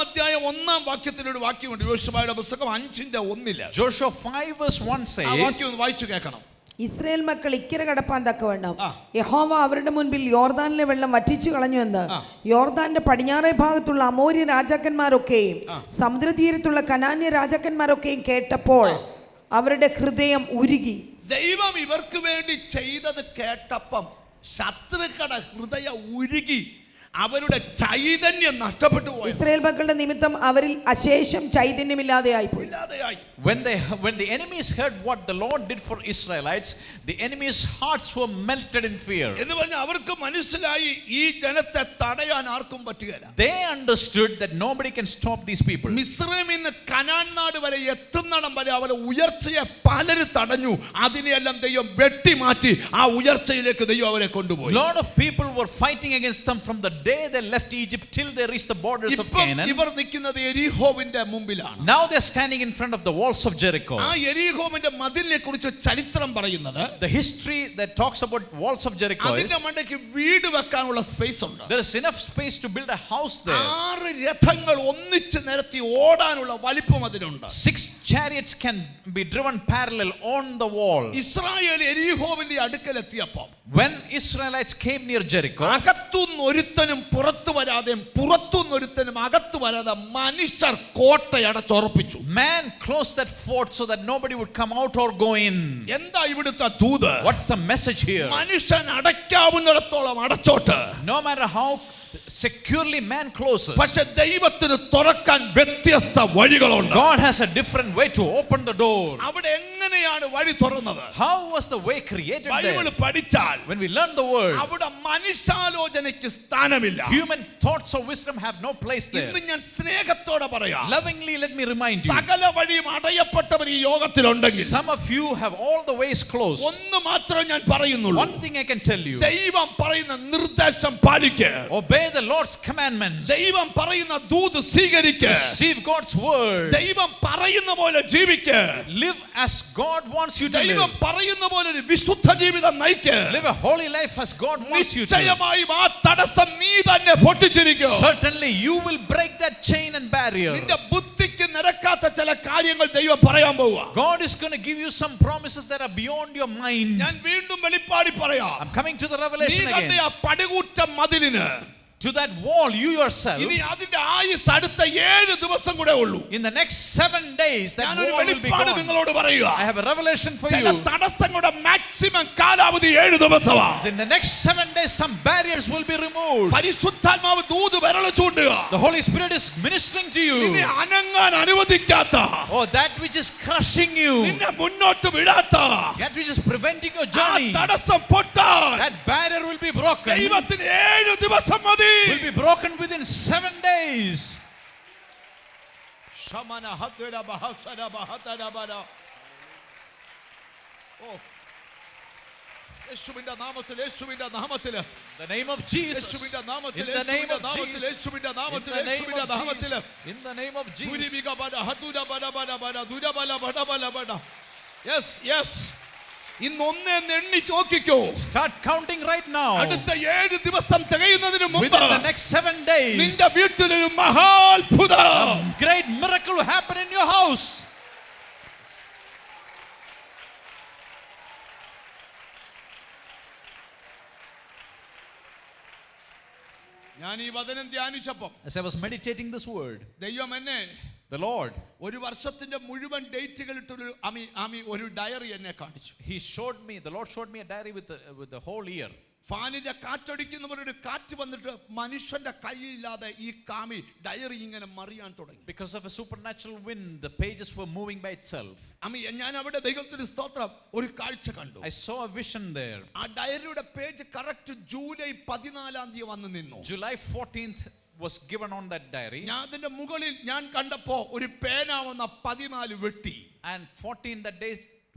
അധ്യായം 1-ാം വാക്യത്തിൽ ഒരു വാക്യമുണ്ട്. യോശുവയുടെ പുസ്തകം 5:1. Joshua 5:1 says, ആ വാക്യം ഒന്ന് വായിച്ചു കേൾക്കണം. ഇസ്രായേൽ മക്കൾ ഇക്കരെ കടപ്പാൻ തക്കവണ്ണം യഹോവ അവരുടെ മുൻപിൽ യോർദാനിലെ വെള്ളം വറ്റിച്ചു കളഞ്ഞുവെന്ന് യോർദാന്റെ പടിഞ്ഞാറേ ഭാഗത്തുള്ള അമോര്യ രാജാക്കന്മാരൊക്കെയും സമുദ്രതീരത്തുള്ള കനാന്യ രാജാക്കന്മാരൊക്കെയും കേട്ടപ്പോൾ അവരുടെ ഹൃദയം ഉരുകി. ദൈവം ഇവർക്ക് വേണ്ടി ചെയ്തത് കേട്ടപ്പം ശത്രുക്കളുടെ ഹൃദയം ഉരുകി, അവരുടെ ചൈതന്യം നഷ്ടപ്പെട്ടു പോയി. ഇസ്രായേൽ മക്കളുടെ നിമിത്തം അവരിൽ അശേഷം ചൈതന്യമില്ലാതെയായി പോയി. When the enemies heard what the Lord did for Israelites, the enemies' hearts were melted in fear. എന്ന് പറഞ്ഞാൽ അവർക്ക് മനസ്സിലായി ഈ ജനത്തെ തടയാൻ ആർക്കും പറ്റുകയില്ല. They understood that nobody can stop these people. മിസ്രൈമിൽ നിന്ന് കനാൻ നാട് വരെ എത്തുന്നിടം വരെ അവരെ ഉയർച്ചയെ പലരും തടഞ്ഞു. അതിനെയെല്ലാം ദൈവം വെട്ടിമാറ്റി ആ ഉയർച്ചയിലേക്ക് ദൈവം അവരെ കൊണ്ടുപോയി. A lot of people were fighting against them from the day they left Egypt till they reached the borders of Canaan. ഇവർ നിൽക്കുന്നത് എരിഹോവിന്റെ മുമ്പിലാണ്. Now they are standing in front of the walls of Jericho. ആ എരിഹോവിന്റെ മതിലിനെ കുറിച്ച് ചരിത്രം പറയുന്നത്, the history that talks about walls of Jericho is, അതിന്റെ മണ്ടയ്ക്ക് വീട് വെക്കാനുള്ള സ്പേസ് ഉണ്ട്. there is enough space to build a house there. 6 രഥങ്ങൾ ഒന്നിച്ച് നിരത്തി ഓടാനുള്ള വലിപ്പം അതിനുണ്ട്. 6 chariots can be driven parallel on the wall. Israel എരിഹോവിന്റെ അടുക്കൽ എത്തിയപ്പോൾ, when Israelites came near Jericho, അകത്തുനിന്ന് ഒരുത്തനും പുറത്തു വരാതെയും പുറത്തുനിന്ന് ഒരുത്തനും അകത്തു വരാതെ മനുഷ്യർ കോട്ടയടച്ചുറപ്പിച്ചു. man closed that fort so that nobody would come out or go in. എന്താ ഇവിടുത്തെ ദൂത്? What's the message here? മനുഷ്യൻ അടയ്ക്കാവുന്നിടത്തോളം അടച്ചോട്ട്. No matter how securely man closes, പക്ഷേ ദൈവത്തിന് തുറക്കാൻ വ്യത്യസ്ത വഴികളുണ്ട്. God has a different way to open the door. അവിടെ എങ്ങനെയാണ് വഴി തുറന്നത്? How was the way created Bible there? പഠിച്ചാൽ When we learn the word, അവിടെ മനുഷ്യാലോചനയ്ക്ക് സ്ഥാനമില്ല. human thoughts or wisdom have no place there. ഇന്ന് ഞാൻ സ്നേഹത്തോടെ പറയാം, Lovingly let me remind you, സകല വഴിയും അടയപ്പെട്ടവർ ഈ യോഗത്തിലുണ്ടെങ്കിൽ some of you have all the ways closed. ഒന്ന് മാത്രമേ ഞാൻ പറയുന്നുള്ളൂ. One thing I can tell you, ദൈവം പറയുന്ന നിർദ്ദേശം പാലിക്കുക. obey the Lord's commandments. ദൈവം പറയുന്ന ദൂത് സ്വീകരിക്കുക. Receive God's word. ദൈവം പറയുന്ന പോലെ ജീവിക്കുക. Live as God wants you to ദൈവം live. പറയുന്ന പോലെ ഒരു വിശുദ്ധ ജീവിതം നയിക്കുക. Live a holy life as God wants you to. നിശ്ചയമായും ആ തടസ്സം നീ തന്നെ പൊട്ടിച്ചിരിക്കും. Certainly you will break that chain and barrier. നിന്റെ ബുദ്ധിക്ക് നിരക്കാത്ത ചില കാര്യങ്ങൾ ദൈവം പറയാൻ പോവുക. God is going to give you some promises that are beyond your mind. ഞാൻ വീണ്ടും വെളിപ്പാടി പറയാം. I'm coming to the revelation നീ കണ്ട again. ആ പടുകൂറ്റ മതിലിന്, To that wall, you yourself, ഇനി അതിന്റെ ആയുസ് അടുത്ത 7 ദിവസം കൂടെ ഉള്ളൂ. in the next 7 days, that ഞാനൊരു wall will be വെളിപ്പാട് gone. നിങ്ങളോട് പറയുക. I have a revelation for ചില you. തടസ്സങ്ങളുടെ മാക്സിമം കാലാവധി 7 ദിവസമാണ്. In the next 7 days, some barriers will be removed. പരിശുദ്ധാത്മാവ് ദൂത് വിരൽ ചൂണ്ടുക. The Holy Spirit is ministering to you. നിന്നെ അനങ്ങാൻ അനുവദിക്കാത്ത, Oh, that which is crushing you, നിന്നെ മുന്നോട്ട് വിടാത്ത that which is preventing your ആ journey, തടസ്സം പൊട്ടാൻ that barrier will be broken. ദൈവത്തിന് 7 ദിവസം മതി. Will be broken within 7 days. ശമന ഹദ്ദര ബഹസര ബഹതര ബര. ഓ, യേശുവിന്റെ നാമത്തിൽ, യേശുവിന്റെ നാമത്തിൽ, The name of Jesus. യേശുവിന്റെ നാമത്തിൽ, In the name of യേശുവിന്റെ നാമത്തിൽ, Jesus. യേശുവിന്റെ നാമത്തിൽ, In the name യേശുവിന്റെ of നാമത്തിൽ. Jesus. In the name of Jesus. ദുരിബിക ബര ഹദുര ബര ബര ബര ദുര ബല ബട ബല ബട. Yes yes. ഇന്ന് ഒന്നേ എണ്ണി നോക്കിക്കോ. Start counting right now. അടുത്ത 7 ദിവസം തികയുന്നതിന് മുമ്പ് Within the next 7 days, നിന്റെ വീട്ടിൽ ഒരു മഹാത്ഭുതം, great miracle will happen in your house. ഞാൻ ഈ വചനം ധ്യാനിച്ചപ്പോൾ, As I was meditating this word, ദൈവം എന്നെ the Lord, ഒരു വർഷത്തിന്റെ മുഴുവൻ ഡേറ്റുകൾ ഇട്ടൊരു ഒരു ഡയറി എന്നെ കാണിച്ചു. the Lord showed me a diary with the whole year. ഫാനിന്റെ കാറ്റടിക്കുന്നവരുടെ കാറ്റ് വന്നിട്ട് മനുഷ്യന്റെ കൈയില്ലാതെ ഈ കാമി ഡയറി ഇങ്ങനെ മറിയാൻ തുടങ്ങി. Because of a supernatural wind, the pages were moving by itself. ഞാൻ അവിടെ ദൈവത്തിന് സ്തോത്രം ഒരു കാഴ്ച കണ്ടു. I saw a vision there. ആ ഡയറിയുടെ പേജ് കറക്റ്റ് ജൂലൈ 14 വന്ന് നിന്നു. July 14th was given on that diary. ഞാൻ അതിന്റെ മുകളിൽ ഞാൻ കണ്ടപ്പോ ഒരു പേന വന്ന 14 വെട്ടി. And 14 that day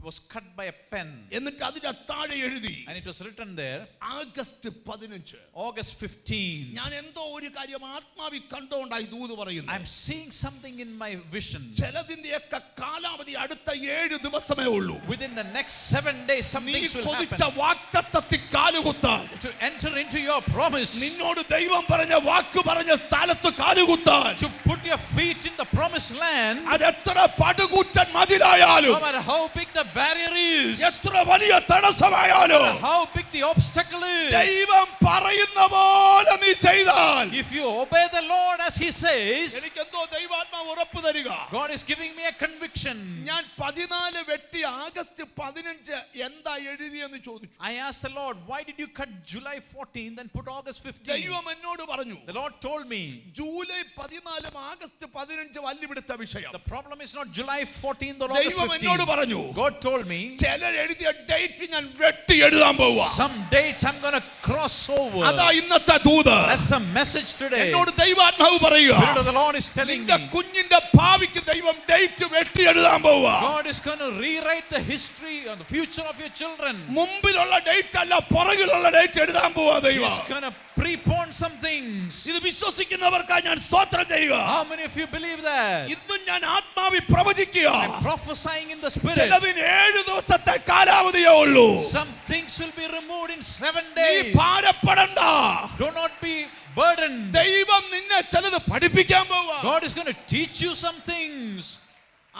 was cut by a pen. എന്നിട്ട് അതിന്റെ താഴെ എഴുതി, And it was written there, August 15. August 15. ഞാൻ എന്തോ ഒരു കാര്യം ആത്മാവി കണ്ടോണ്ടായി ദൂത് പറയുന്നു. I'm seeing something in my vision. ചിലതിന്റെയൊക്കെ കാലാവധി അടുത്ത 7 ദിവസമേ ഉള്ളൂ. Within the next 7 days, some നീ things will കൊതിച്ച happen. വാഗ്ദത്തത്തിൽ കാലുകുത്താൻ, To enter into your promise, നിന്നോട് ദൈവം പറഞ്ഞ വാക്ക് പറഞ്ഞ സ്ഥലത്ത് കാലുകുത്താൻ, to put your feet in the promised land, അത് എത്ര പടുകൂറ്റൻ മതിലായാലും, no matter how big the barrier is, എത്ര വലിയ തടസ്സമായാലും, how big the obstacle is, ദൈവം പറയുന്ന പോലെ നീ ചെയ്താൽ, if you obey the Lord as He says, എനിക്കെന്തോ ദൈവാത്മാവ് ഉറപ്പ് തരിക. God is giving me a conviction. ഞാൻ 14 വെട്ടി ആഗസ്റ്റ് 15 എന്താ എഴുതിയെന്ന് ചോദിച്ചു. I asked the Lord, why did you cut July 14th and put August 15th? ദൈവം എന്നോട് പറഞ്ഞു, The Lord told me, July 14 August 15 വല്ലിവിടുത്ത വിഷയം. the problem is not July 14th or August ദൈവം എന്നോട് 15th. പറഞ്ഞു, God told me, ചിലർ എഴുതിയ date ഞാൻ വെട്ടി എഴുതാൻ പോവാ. some dates I'm going to cross over. അതാ ഇന്നത്തെ ദൂത്. That's a message today. എന്നോട് ദൈവാത്മാവ് പറയുക, Spirit of the Lord is telling നിന്റെ me, കുഞ്ഞിന്റെ ഭാവിക്ക് ദൈവം ഡേറ്റ് വെട്ടി എഴുതാൻ പോവാ. God is going to rewrite the history and the future of your children. മുമ്പിലുള്ള ഡേറ്റ് അല്ല, പുറകിലുള്ള ഡേറ്റ് എഴുതാൻ പോവാ ദൈവം. He's going to prepone some things. ഇത് വിശ്വസിക്കുന്നവർക്കായി ഞാൻ സ്തോത്രം ചെയ്യുക. How many of you believe that? ഇന്നും ഞാൻ ആത്മാവിൽ പ്രവചിക്കുക. I'm prophesying in the Spirit. ചിലതിന് 7 ദിവസത്തെ കാലാവധിയേ ഉള്ളൂ. Some things will be removed in 7 നീ days. ഭാരപ്പെടണ്ട. Do not be burdened. ദൈവം നിന്നെ ചിലത് പഠിപ്പിക്കാൻ പോവാ. God is going to teach you some things.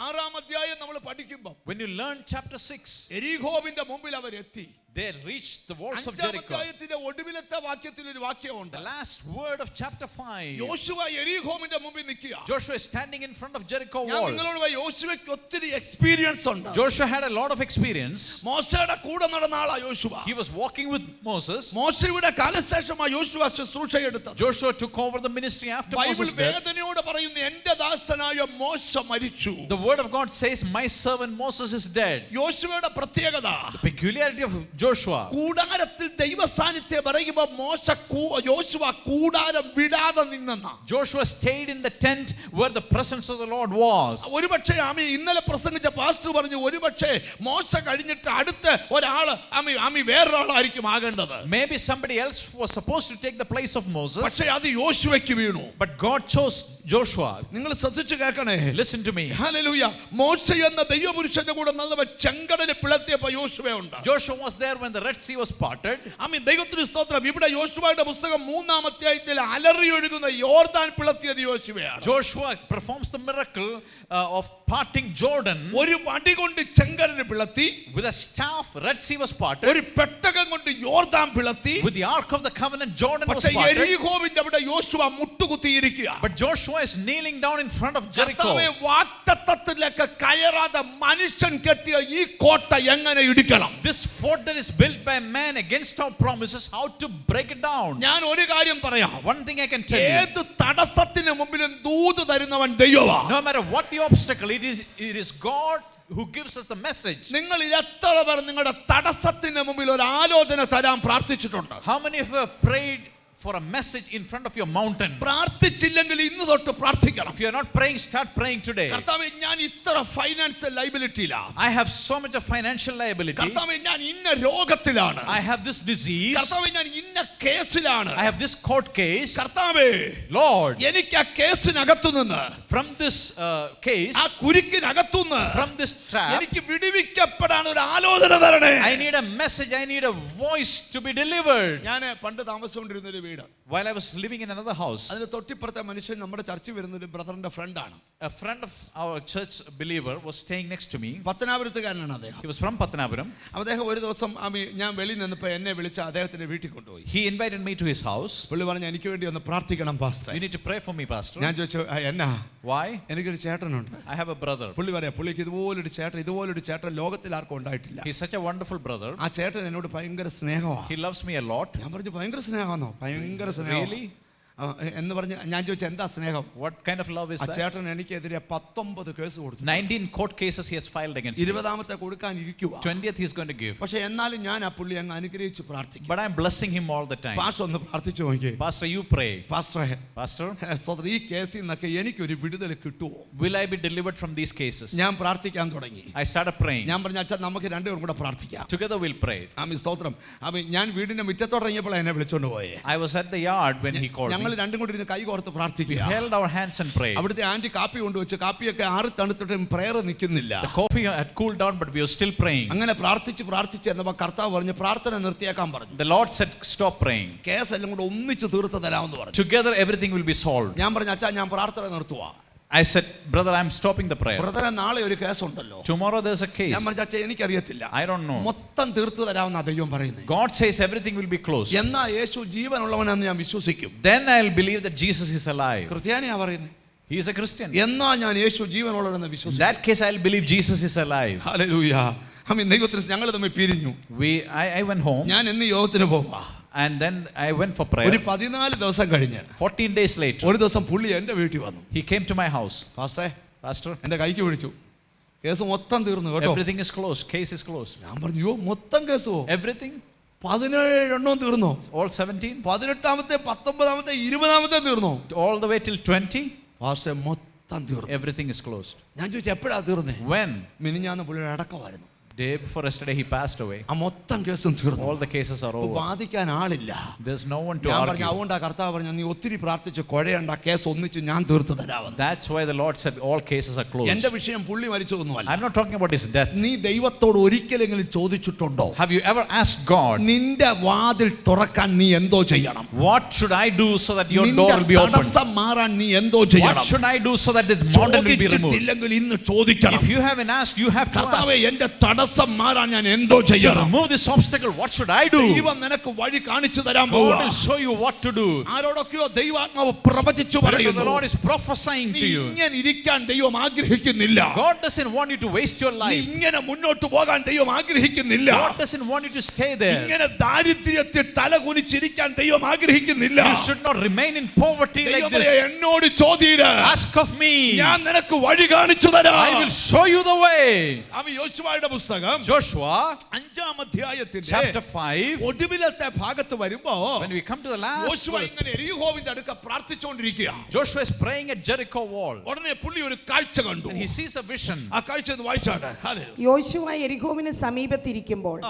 6-ാം അധ്യായം നമ്മൾ പഠിക്കുമ്പോൾ When you learn chapter 6, എരിഹോവിന്റെ മുമ്പിൽ അവരെത്തി. they reached the walls of 5-ാം Jericho. അധ്യായത്തിന്റെ ഒടുവിലത്തെ വാക്യത്തിൽ ഒരു വാക്യമുണ്ട്. The last word of chapter 5. യോശുവ എരിഹോവിന്റെ മുമ്പിൽ നിൽക്കുക. Joshua is standing in front of Jericho ഞാൻ wall. നിങ്ങളോട് പറയാം, യോശുവയ്ക്ക് ഒത്തിരി എക്സ്പീരിയൻസ് ഉണ്ട്. Joshua had a lot of experience. മോശയുടെ കൂടെ നടന്ന ആളാ യോശുവ. He was walking with Moses. മോശയുടെ കാലശേഷമായി യോശുവ ശുശ്രൂഷയെടുത്തത്. Joshua took over the ministry after Bible Moses' death. വേദനയോട് പറയുന്നു, എന്റെ ദാസനായ മോശ മരിച്ചു. The word of God says, my servant Moses is dead. യോശുവയുടെ പ്രത്യേകത, The peculiarity of Joshua. കൂടാരത്തിൽ ദൈവസാന്നിധ്യം പറയുമ്പോൾ യോശുവ കൂടാരം വിടാതെ നിന്നെന്ന. Joshua stayed in the tent where the presence of the Lord was. ഒരുപക്ഷെ ഇന്നലെ പ്രസംഗിച്ച പാസ്റ്റർ പറഞ്ഞു, ഒരുപക്ഷെ മോശ കഴിഞ്ഞിട്ട് അടുത്ത ഒരാള് വേറൊരാളായിരിക്കും ആകേണ്ടത്. Maybe somebody else was supposed to take the place of Moses. പക്ഷേ അത് യോശുവയ്ക്ക് വീണു. But God chose Joshua. നിങ്ങൾ ശ്രദ്ധിച്ചു കേൾക്കണേ. Listen to me. ഹല്ലേലൂയ. മോശ എന്ന ദൈവപുരുഷന്റെ കൂടെ നടന്നപ്പോൾ ചെങ്കടലിൽ പിളർത്തിയപ്പോൾ യോശുവയുണ്ട്. Joshua was there when the Red Sea was parted. ദൈവത്തിന് സ്തോത്രം. ഇവിടെ യോശുവയുടെ പുസ്തകം 3-ാം അധ്യായത്തിൽ അലറി ഒഴുകുന്ന യോർദാൻ പിളർത്തിയത് യോശുവയാണ്. Joshua performs the miracle of parting Jordan. ഒരു വടി കൊണ്ട് ചെങ്കടലിൽ പിളർത്തി. With a staff, Red Sea was parted. ഒരു പെട്ടകം കൊണ്ട് യോർദാൻ പിളർത്തി. With the ark of the covenant, Jordan was പക്ഷേ parted. യെരിഹോവിന്റെ അവിടെ യോശുവ മുട്ടുകുത്തിയിരിക്കുക. But Joshua is kneeling down in front of Jericho. വാഗ്ദത്തത്തിലേക്ക് കയറാതെ മനുഷ്യൻ കെട്ടിയ ഈ കോട്ട എങ്ങനെ ഇടിക്കണം? This fort that is built by man against our promises, how to break it down? ഞാൻ ഒരു കാര്യം പറയാം. One thing I can tell you. ഏത് തടസ്സത്തിന് മുമ്പിലും ദൂത് തരുന്നവൻ ദൈവമാണ്. No matter what the obstacle, it is God who gives us the message. നിങ്ങൾ എത്ര പേർ നിങ്ങളുടെ തടസ്സത്തിന് മുമ്പിൽ ഒരു ആലോചന തരാൻ പ്രാർത്ഥിച്ചിട്ടുണ്ട്? How many of you have prayed for a message in front of your mountain? പ്രാർത്ഥിച്ചില്ലെങ്കിൽ ഇന്ന് തൊട്ട് പ്രാർത്ഥിക്കണം. If you are not praying, start praying today. കർത്താവേ, ഞാൻ ഇത്ര financial ലയബിലിറ്റിയിലാണ്. I have so much of financial liability. കർത്താവേ, ഞാൻ ഇന്ന രോഗത്തിലാണ്. I have this disease. കർത്താവേ, ഞാൻ ഇന്ന കേസിലാണ്. I have this court case. കർത്താവേ, Lord, എനിക്ക് ആ കേസിനകത്തു നിന്ന്, from this case, ആ കുരുക്കിനകത്തു നിന്ന്, from this trap, എനിക്ക് വിടുവിക്കപ്പെടാൻ ഒരു ആലോചന തരണേ. I need a message, I need a voice to be delivered. ഞാൻ പണ്ട് താമസിച്ചുകൊണ്ടിരുന്ന ഒരു വീട്. While I was living in another house, അതിന് തൊട്ടിപ്പുറത്തെ മനുഷ്യൻ നമ്മുടെ ചർച്ചിൽ വരുന്ന ഒരു ബ്രദറിന്റെ ഫ്രണ്ടാണ്. a friend of our church believer was staying next to me. പത്തനാപുരത്തുകാരനാണ് അദ്ദേഹം. He was from Patanapuram. അദ്ദേഹം ഒരു ദിവസം ഞാൻ വെളിയിൽ നിന്നപ്പോൾ എന്നെ വിളിച്ച് അദ്ദേഹത്തിന്റെ വീട്ടിൽ കൊണ്ടുപോയി. He invited me to his house. പുള്ളി പറഞ്ഞു, എനിക്ക് വേണ്ടി ഒന്ന് പ്രാർത്ഥിക്കണം pastor. You need to pray for me, pastor. ഞാൻ ചോദിച്ചു, എന്നാ? Why? എനിക്കൊരു ചേട്ടനുണ്ട്. I have a brother. പുള്ളി പറയാം, പുള്ളിക്ക് ഇതുപോലൊരു ചേട്ടൻ ലോകത്തിൽ ആർക്കും ഉണ്ടായിട്ടില്ല. He's such a wonderful brother. ആ ചേട്ടൻ എന്നോട് ഭയങ്കര സ്നേഹമാണ്. He loves me a lot. ഞാൻ പറഞ്ഞു, ഭയങ്കര സ്നേഹമാണോ? ഭയങ്കര സ്നേഹം. Really? എന്ന് പറഞ്ഞ് ഞാൻ ചോദിച്ചു, എന്താ സ്നേഹം? What kind of love is ആ that? ചേട്ടൻ എനിക്കെതിരെ 19 കേസ് കൊടുത്തു. 19 court cases he has filed against me. 20ാമത്തെ കൊടുക്കാൻ ഇരിക്കുക. 20th he's going to give. പക്ഷെ എന്നാലും ഞാൻ ആ പുള്ളി അങ്ങ് അനുഗ്രഹിച്ച് പ്രാർത്ഥിക്കും. But I'm blessing him all the time. Pastor ഒന്ന് പ്രാർത്ഥിച്ചു നോക്കി. Pastor, you pray. പാസ്റ്ററെ, Pastor, ഈ കേസിൽ നിന്നൊക്കെ എനിക്കൊരു വിടുതൽ കിട്ടുമോ? will I be delivered from these cases? ഞാൻ പ്രാർത്ഥിക്കാൻ തുടങ്ങി. I started praying. ഞാൻ പറഞ്ഞു, അച്ഛാ നമുക്ക് രണ്ടുപേരും കൂടെ പ്രാർത്ഥിക്കാം. Together we'll pray. സ്തോത്രം. ഞാൻ വീടിന്റെ മുറ്റത്തോടങ്ങിയപ്പോൾ എന്നെ വിളിച്ചോണ്ട് പോയേ. I was at the yard when he called ഞങ്ങൾ me. രണ്ടും കൂടി ഇരുന്ന് കൈ കോർത്ത് We പ്രാർത്ഥിക്കുക. held our hands and prayed. അവിടുത്തെ ആന്റി കാപ്പി കൊണ്ടുവച്ച് കാപ്പിയൊക്കെ ആറി തണുത്തിട്ടും പ്രയർ നിൽക്കുന്നില്ല. The coffee had cooled down, but we were still praying. അങ്ങനെ പ്രാർത്ഥിച്ച് എന്നപ്പോൾ കർത്താവ് പറഞ്ഞു, പ്രാർത്ഥന നിർത്തിയേക്കാൻ പറഞ്ഞു. The Lord said, stop praying. Case എല്ലാം കൂടെ ഒന്നിച്ച് തീർത്ത് തരാമെന്ന് പറഞ്ഞു. Together everything will be solved. ഞാൻ പറഞ്ഞു, അച്ഛാ ഞാൻ പ്രാർത്ഥന നിർത്തുവാ. I said, brother, I'm stopping the prayer. ബ്രദറെ നാളെ ഒരു കേസ് ഉണ്ടല്ലോ. Tomorrow there's a case. ഞാൻ പറഞ്ഞ എനിക്കറിയത്തില്ല. I don't know. മൊത്തം തീർത്തു തരാമെന്നാ ദൈവം പറയുന്നത്. God says everything will be closed. എന്നാ യേശു ജീവനുള്ളവനാണെന്ന് ഞാൻ വിശ്വസിക്കും. Then I'll believe that Jesus is alive. ക്രിസ്ത്യാനിയാ പറയുന്നത്. He is a Christian. എന്നാ ഞാൻ യേശു ജീവനുള്ളവനെന്ന് In വിശ്വസിക്കും. that case I'll believe Jesus is alive. Hallelujah. ദൈവത്തിന് ഞങ്ങൾ തമ്മിൽ പിരിഞ്ഞു. I went home. ഞാൻ ഇന്ന് യോഗത്തിന് പോവാ. And then I went for prayer. ഒരു 14 ദിവസം കഴിഞ്ഞ് 14 days later, ഒരു ദിവസം പുള്ളി എൻ്റെ വീട്ടിൽ വന്നു. he came to my house. Pastor, എൻ്റെ കൈക്ക് പിടിച്ചു. കേസ് മൊത്തം തീർന്നു കേട്ടോ. Everything is closed. Case is closed. ഞാൻ പറഞ്ഞു മൊത്തം കേസോ? Everything? 17 എണ്ണം തീർന്നു. All 17? 18ാമത്തെ 19ാമത്തെ 20ാമത്തെ തീർന്നു. All the way till 20? Pastor മൊത്തം തീർന്നു. Everything is closed. ഞാൻ ചോദിച്ചു എപ്പോഴാ തീർന്നേ? When? മിനിഞ്ഞാന്ന് പുള്ളിയുടെ അടക്കമായിരുന്നു. Day before yesterday he passed away. ആ മൊത്തം കേസും തീർന്നു. All the cases are over. വാദിക്കാൻ ആളില്ല. There's no one to ഞാൻ argue. പറഞ്ഞു അതുകൊണ്ടാ കർത്താവ് പറഞ്ഞു നീ ഒത്തിരി പ്രാർത്ഥിച്ച് കുഴയണ്ട, കേസ് ഒന്നിച്ച് ഞാൻ തീർത്തു തരാമെന്ന്. That's why the Lord said all cases are closed. എന്റെ വിഷയം പുള്ളി മരിച്ചതൊന്നുമല്ല. I'm not talking about his death. നീ ദൈവത്തോട് ഒരിക്കലെങ്കിലും ചോദിച്ചിട്ടുണ്ടോ? Have you ever asked God, നിന്റെ വാതിൽ തുറക്കാൻ നീ എന്തോ ചെയ്യണം? what should I do so that your door will be opened? തടസ്സം മാറാൻ നീ എന്തോ ചെയ്യണം? What should I do so that this mountain will be removed? ചോദിച്ചിട്ടില്ലെങ്കിൽ ഇന്ന് ചോദിക്കണം. If you haven't asked, you have to ask. കർത്താവേ എന്റെ തടസ്സം മാറാൻ ഞാൻ എന്തോ To ചെയ്യണം? remove this obstacle, what should I do? ദൈവം നിനക്ക് വഴി കാണിച്ചു തരാൻ God പോവാ. will show you what to do. ആരോടൊക്കെയോ ദൈവാത്മാവ് പ്രവചിച്ചു Because the പറയുന്നു. Lord is prophesying നീ to you. ഇങ്ങനെ ഇരിക്കാൻ ദൈവം ആഗ്രഹിക്കുന്നില്ല. God doesn't want you to waste your നീ life. ഇങ്ങനെ മുന്നോട്ട് പോകാൻ ദൈവം ആഗ്രഹിക്കുന്നില്ല. God doesn't want you to stay there. ഇങ്ങനെ ദാരിദ്ര്യത്തിൽ തല കുനിച്ചിരിക്കാൻ ദൈവം ആഗ്രഹിക്കുന്നില്ല. You should not remain in poverty like ദൈവമേ, this. എന്നോട് ചോദ്യീര്. Ask of me. ഞാൻ നിനക്ക് വഴി കാണിച്ചു തരാം. I will show you the way. യോശുവയുടെ പുസ്തകം Joshua 5-ാം അധ്യായത്തിന്റെ chapter 5. ഒടുവിലത്തെ ഭാഗത്ത് വരുമ്പോ When we come to the last യോശുവ verse, ഇങ്ങനെ എരിഹോവിന്റെ അടുക്ക പ്രാർത്ഥിച്ചുകൊണ്ടിരിക്കുക. Joshua is praying at Jericho wall. ഉടനെ പുള്ളി ഒരു കാഴ്ച കണ്ടു. And he sees a vision. ആ കാഴ്ച ഒന്ന് വായിച്ചാട്ടെ. യോശുവ യെരിഹോവിന് സമീപത്തിരിക്കുമ്പോൾ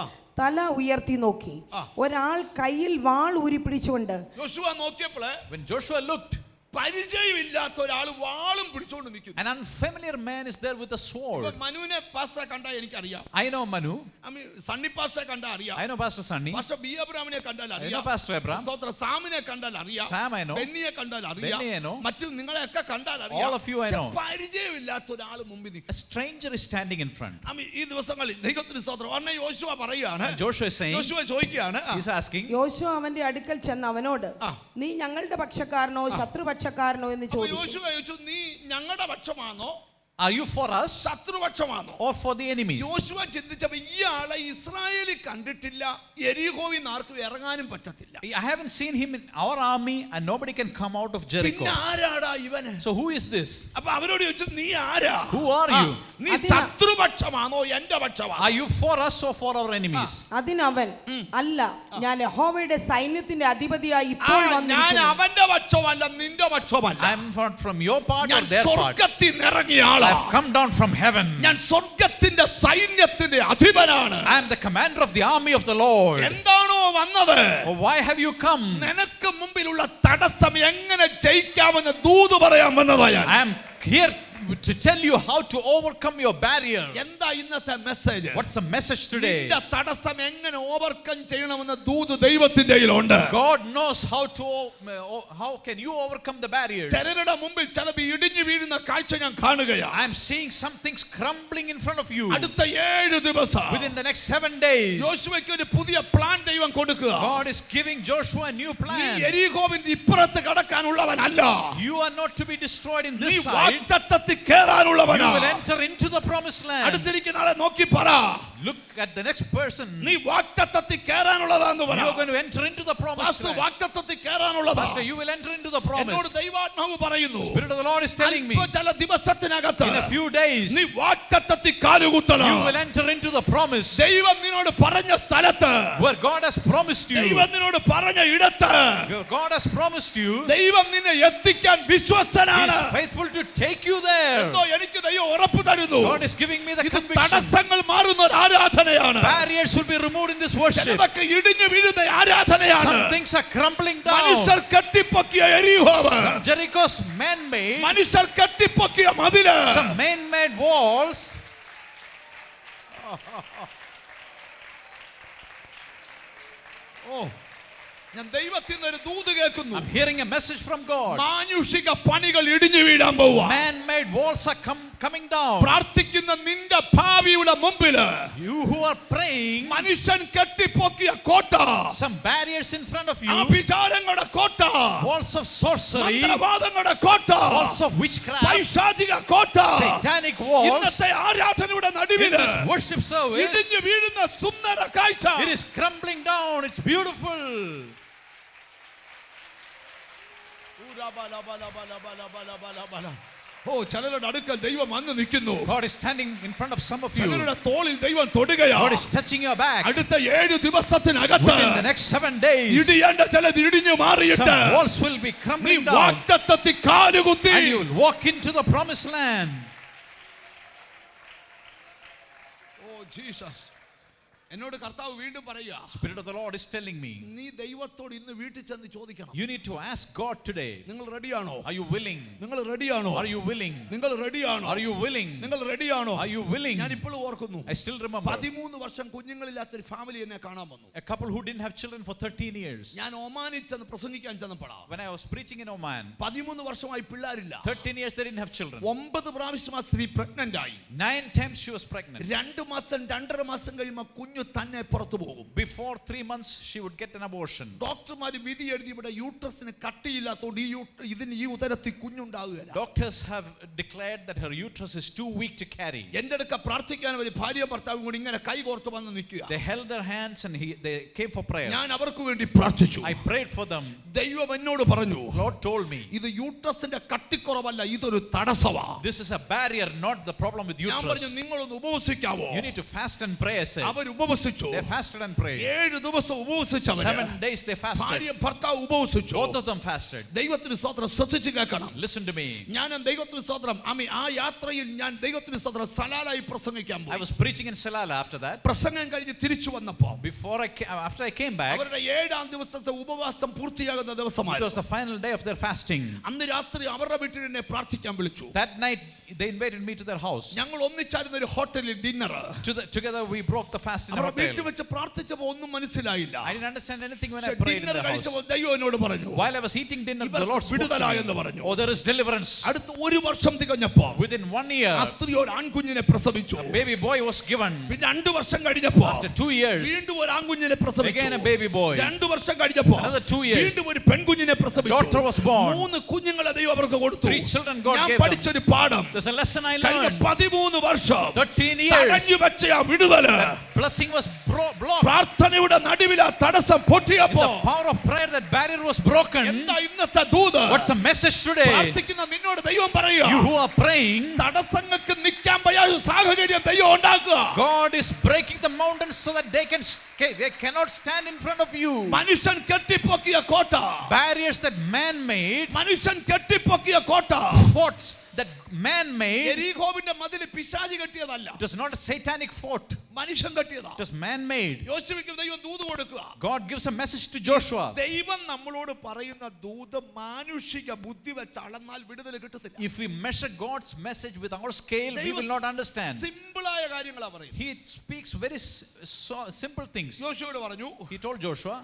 തല ഉയർത്തി നോക്കി ഒരാൾ കയ്യിൽ വാൾ ഊരി പിടിച്ചുകൊണ്ട്. യോശുവ നോക്കിയപ്പോൾ When Joshua looked, പരിചയമില്ലാത്ത ഒരാൾ വാളും പിടിച്ചോണ്ട് നിൽക്കുന്നു. an unfamiliar man is there with a sword. മനുവിനെ പാസ്റ്റർ കണ്ടാ എനിക്കറിയാം. I know Manu. Sunny pastor കണ്ടാ അറിയാം. I know Pastor Sunny. Pastor B അബ്രാമിനെ കണ്ടാൽ I know അറിയാം. Pastor Abraham. സ്തോത്ര സാമിനെ കണ്ടാൽ അറിയാം. Sam I know. ബെന്നിയെ കണ്ടാൽ അറിയാം. Benny I know. മറ്റു നിങ്ങളെയൊക്കെ കണ്ടാൽ അറിയാം. All of you I know. പരിചയമില്ലാത്ത ഒരാൾ മുമ്പിൽ A നിൽക്കുന്നു. stranger is standing in front. ഈ ദിവസങ്ങളിൽ ദൈവത്തിന് സ്തോത്രം. ഉടനെ യോശുവ പറയുകയാണ്. And Joshua is saying, യോശുവ ചോദിക്കുകയാണ്. he's asking, യോശുവ അവന്റെ അടുക്കൽ ചെന്ന് അവനോട് നീ ഞങ്ങളുടെ പക്ഷക്കാരനോ ശത്രുപക്ഷക്കാരനോ എന്ന് ചോദിച്ചു. യോശുവ ചോദിച്ചു, നീ ഞങ്ങളുടെ പക്ഷമാണോ are you for us ശത്രുപക്ഷമാണോ or for the enemies? യോശുവ ചിന്തിച്ചപ്പോൾ ഇയാളെ ഇസ്രായേലിൽ കണ്ടിട്ടില്ല, യെരിഹോവിൽ നിന്ന് ആർക്കും ഇറങ്ങാനും പറ്റത്തില്ല. I haven't seen him in our army and nobody can come out of Jericho. പിന്നെ ആരാടാ ഇവന്? So who is this? അപ്പൊ അവരോട് ചോദിച്ചു, നീ ആരാ? Who are you? നീ ശത്രുപക്ഷമാണോ എന്റെ പക്ഷമാണോ? Are you for us or for our enemies? അതിനവൻ അല്ല, ഞാൻ യഹോവയുടെ സൈന്യത്തിന്റെ അധിപതിയായി ഇപ്പോൾ ഞാൻ വന്നിരിക്കുന്നു. അവന്റെ പക്ഷമല്ല, നിന്റെ പക്ഷമല്ല. I am not from your part or ഞാൻ their part. സ്വർഗ്ഗത്തിൽ നിന്ന് ഇറങ്ങിയ ആളാ. I have come down from heaven. ഞാൻ സ്വർഗ്ഗത്തിന്റെ സൈന്യത്തിന്റെ അധിപനാണ്. I am the commander of the army of the Lord. എന്താണോ വന്നത്? Oh, why have you come? നിനക്ക് മുമ്പിലുള്ള തടസ്സം എങ്ങനെ ജയിക്കാമെന്ന് ദൂത് പറയാൻ വന്നതാ ഞാൻ. I am here to tell you how to overcome your barrier. എന്താ ഇന്നത്തെ message? What's the message today? നിന്റെ തടസ്സം എങ്ങനെ ഓവർകം ചെയ്യണമെന്ന് ദൂത് ദൈവത്തിന്റെ കയ്യിലുണ്ട്. God knows how can you overcome the barriers. ചിലരുടെ മുമ്പിൽ ചിലത് ഇടിഞ്ഞു വീഴുന്ന കാഴ്ച ഞാൻ കാണുകയാണ്. I am seeing some things crumbling in front of you. അടുത്ത 7 ദിവസം Within the next 7 days, യോശുവയ്ക്ക് ഒരു പുതിയ പ്ലാൻ ദൈവം കൊടുക്കുക. God is giving Joshua a new നീ plan. യെരിഹോവിന്റെ ഇപ്പുറത്ത് കടക്കാനുള്ളവനല്ല. You are not to be destroyed in നീ this side. വാഗ്ദത്തത്തിൽ You കേറാനുള്ളവനാ. will enter into the promised land. അടുത്തിരിക്കുന്ന ആളെ നോക്കി പറ, Look at the next person. നീ വാഗ്ദത്തത്തിൽ കേറാനുള്ളതാന്ന് പറ. You are going to enter into the promised pastor land. വാഗ്ദത്തത്തിൽ കേറാനുള്ളതാ. Pastor, you will enter into the എന്നോട് promise. ദൈവാത്മാവ് പറയുന്നു, Spirit of the Lord is telling me, ചില ദിവസത്തിനകത്ത് in a few days, നീ വാഗ്ദത്തത്തിൽ കാലുകുത്തണം. you will enter into the promise ദൈവം നിന്നോട് പറഞ്ഞ സ്ഥലത്ത്, where God has promised you. ദൈവം നിന്നോട് പറഞ്ഞ ഇടത്ത് Where God has promised you, ദൈവം നിന്നെ എത്തിക്കാൻ He വിശ്വസ്തനാണ്. is faithful to take you there. എന്തോ എനിക്ക് ദൈവം ഉറപ്പ് തരുന്നു. God is giving me the ഇത് conviction. തടസ്സങ്ങൾ മാറുന്ന ഒരു ആരാധനയാണ്. Barriers will be removed in this worship. ചിലതൊക്കെ ഇടിഞ്ഞു വീഴുന്ന ആരാധനയാണ്. Some things are crumbling down. മനുഷ്യർ കെട്ടിപ്പൊക്കിയ എരിഹോവ്, Jericho's man-made, മനുഷ്യർ കെട്ടിപ്പൊക്കിയ മതില്, some man-made walls. ഓ, ഞാൻ ദൈവത്തിൽ നിന്ന് ഒരു ദൂത് കേൾക്കുന്നു. I'm hearing a message from God. മാനുഷിക പണികൾ ഇടിഞ്ഞു വീഴാൻ പോവാ. Man-made fortified walls are coming down. പ്രാർത്ഥിക്കുന്ന നിന്റെ ഭാവിയുടെ മുമ്പില് You who are praying, മനുഷ്യൻ കെട്ടിപ്പൊക്കിയ കോട്ട, some barriers in front of you, വിചാരങ്ങളുടെ കോട്ട, walls of sorcery, മന്ത്രവാദങ്ങളുടെ കോട്ട, walls of witchcraft, പൈശാചിക കോട്ട, satanic walls. ഇന്നത്തെ ആരാധനയുടെ In നടുവില് this worship service, ഇടിഞ്ഞു വീഴുന്ന സുന്ദര കാഴ്ച. it is crumbling down. It's beautiful. ഓ, ചിലരുടെ അടുക്കൽ ദൈവം വന്ന് നിൽക്കുന്നു. God is standing in front of some of you. ചിലരുടെ തോളിൽ ദൈവം തൊടുകയാ. God is touching your back. അടുത്ത 7 ദിവസത്തിനകത്ത് Within the next 7 days, ഇടിയേണ്ട ചിലത് ഇടിഞ്ഞു മാറിയിട്ട് some walls will be നീ crumbling down, വാഗ്ദത്തത്തിൽ കാലുകുത്തി and you will walk into the promised land. Oh Jesus, എന്നോട് കർത്താവ് വീണ്ടും പറയുക, Spirit of the Lord is telling me, നീ ദൈവത്തോട് ഇന്ന് വീട്ടിൽ ചെന്ന് ചോദിക്കണം. you need to ask God today, നിങ്ങൾ റെഡിയാണോ? are you willing? നിങ്ങൾ റെഡിയാണോ? Are you willing? നിങ്ങൾ റെഡിയാണോ? Are you willing? നിങ്ങൾ റെഡിയാണോ? Are you willing? ഞാൻ ഇപ്പോഴും ഓർക്കുന്നു, I still remember 13 വർഷം കുഞ്ഞുങ്ങളില്ലാത്തൊരു ഫാമിലി എന്നെ കാണാൻ വന്നു. a couple who didn't have children for 13 years. ഞാൻ ഒമാനിൽ ചെന്ന് പ്രസംഗിക്കാൻ ചെന്നപ്പോഴാ, When I was preaching in Oman, 13 വർഷമായി പിള്ളേരില്ല. 13 years they didn't have children. 9 പ്രാവശ്യം ആ സ്ത്രീ പ്രഗ്നന്റ് ആയി. 9 times she was pregnant. 2 മാസം 2.5 മാസം കഴിയുമ്പോൾ കുഞ്ഞു തന്നെ പുറത്തു പോകും. Before 3 months she would get an abortion. ഡോക്ടർമാർ വിധി എഴുതി ഇവിടെ യൂട്രസിന് കട്ടിയില്ലാത്തതുകൊണ്ട് ഈ ഉദരത്തിൽ കുഞ്ഞുണ്ടാവുകയില്ല. Doctors have declared that her uterus is too weak to carry. എന്റെ അടുക്ക പ്രാർത്ഥിക്കാൻ വേണ്ടി ഭാര്യയും ഭർത്താവും കൂടി ഇങ്ങനെ കൈകോർത്ത് വന്ന് നിൽക്കുക. They held their hands and they came for prayer. ഞാൻ അവർക്ക് വേണ്ടി പ്രാർത്ഥിച്ചു. I prayed for them. ദൈവം എന്നോട് പറഞ്ഞു, Lord told me, ഇത് യൂട്രസിന്റെ കട്ടിക്കുറവല്ല, ഇതൊരു തടസ്സമാണ്. this is a barrier, not the problem with ഞാൻ പറഞ്ഞു, uterus. നിങ്ങളൊന്ന് ഉപവസിക്കാവോ? You need to fast and pray, I said. Our ഉപവസിച്ചു. They fasted and prayed. 7 ദിവസം ഉപവസിച്ചവര്, 7 days they fasted. ഭാര്യയും ഭർത്താവ് ഉപവസിച്ചു. Both of them fasted. ദൈവത്തിന് സ്തോത്രം. ശ്രദ്ധിച്ച് കേൾക്കണം. Listen to me. ഞാൻ ദൈവത്തിന് സ്തോത്രം ആ യാത്രയിൽ ഞാൻ ദൈവത്തിന് സ്തോത്രം സലാലായി പ്രസംഗിക്കാൻ I പോയി. was preaching in Salala after that. പ്രസംഗം കഴിഞ്ഞ് തിരിച്ചു വന്നപ്പോൾ After I came back, അവരുടെ 7-ാം ദിവസത്തെ ഉപവാസം പൂർത്തിയാകുന്ന it was ദിവസമായിരുന്നു. the final day of their fasting. അന്ന് രാത്രി അവരുടെ വീട്ടിൽ എന്നെ പ്രാർത്ഥിക്കാൻ വിളിച്ചു. That night they invited me to their house. ഞങ്ങൾ ഒന്നിച്ചായിരുന്ന ഒരു ഹോട്ടലിൽ dinner. Together we broke the fast in a അവരുടെ വീട്ടിൽ hotel. വെച്ച് പ്രാർത്ഥിച്ചപ്പോൾ ഒന്നും മനസ്സിലായില്ല. I didn't understand anything when I prayed in dinner the house. കഴിച്ചപ്പോൾ ദൈവം എന്നോട് പറഞ്ഞു, While I was eating dinner, the Lord spoke to വിടുതലായെന്ന് me. പറഞ്ഞു. Oh, there is deliverance. അടുത്ത 1 വർഷം തികഞ്ഞപ്പോൾ Within 1 year, ആ സ്ത്രീ ഒരു ആൺകുഞ്ഞിനെ പ്രസവിച്ചു. a baby boy was given. പിന്നെ 2 വർഷം കഴിഞ്ഞപ്പോൾ After 2 years, വീണ്ടും ഒരു ആൺകുഞ്ഞിനെ പ്രസവിച്ചു. again a baby boy. 2 വർഷം കഴിഞ്ഞപ്പോൾ Another 2 years, വീണ്ടും ഒരു പെൺകുഞ്ഞിനെ പ്രസവിച്ചു. daughter was born. 3 കുഞ്ഞുങ്ങളെ ദൈവം അവർക്ക് കൊടുത്തു. 3 children God ഞാൻ gave them. പഠിച്ചൊരു പാഠം, There's a lesson I കഴിഞ്ഞ learned. 13 വർഷം 13 years, തടഞ്ഞു വെച്ച ആ വിടുതല്, blessing was blocked. പ്രാർത്ഥനയുടെ നടുവിൽ ആ തടസ്സം In പൊട്ടിയപ്പോൾ the power of prayer, that barrier was broken. എന്താ ഇന്നത്തെ ദൂത്? What's the message today? പ്രാർത്ഥിക്കുന്ന നിന്നോട് ദൈവം പറയുക, You who are praying, തടസ്സങ്ങൾക്ക് നിൽക്കാൻ വയ്യാത്ത സാഹചര്യം ദൈവം ഉണ്ടാക്കുക. God is breaking the mountains so that they cannot stand in front of you. മനുഷ്യൻ കെട്ടിപ്പൊക്കിയ കോട്ട, Barriers that man made, മനുഷ്യൻ കെട്ടിപ്പൊക്കിയ കോട്ട, forts that man made. എരീഹോവിന്റെ മതിൽ പിശാചി കെട്ടിയതല്ല, It was not a satanic fort. മനുഷ്യൻ കെട്ടിയതാ. It was man made. യോശുവയ്ക്ക് ദൈവം ദൂത് കൊടുക്കുക. God gives a message to Joshua. ദൈവം നമ്മളോട് പറയുന്ന ദൂത് മാനുഷിക ബുദ്ധി വെച്ച് അളന്നാൽ വിടുതൽ കിട്ടത്തില്ല. If we measure God's message with our scale, we will not understand. സിമ്പിളായ കാര്യങ്ങളാ പറയുന്നത്. He speaks very simple things. യോശുവയോട് പറഞ്ഞു, He told Joshua,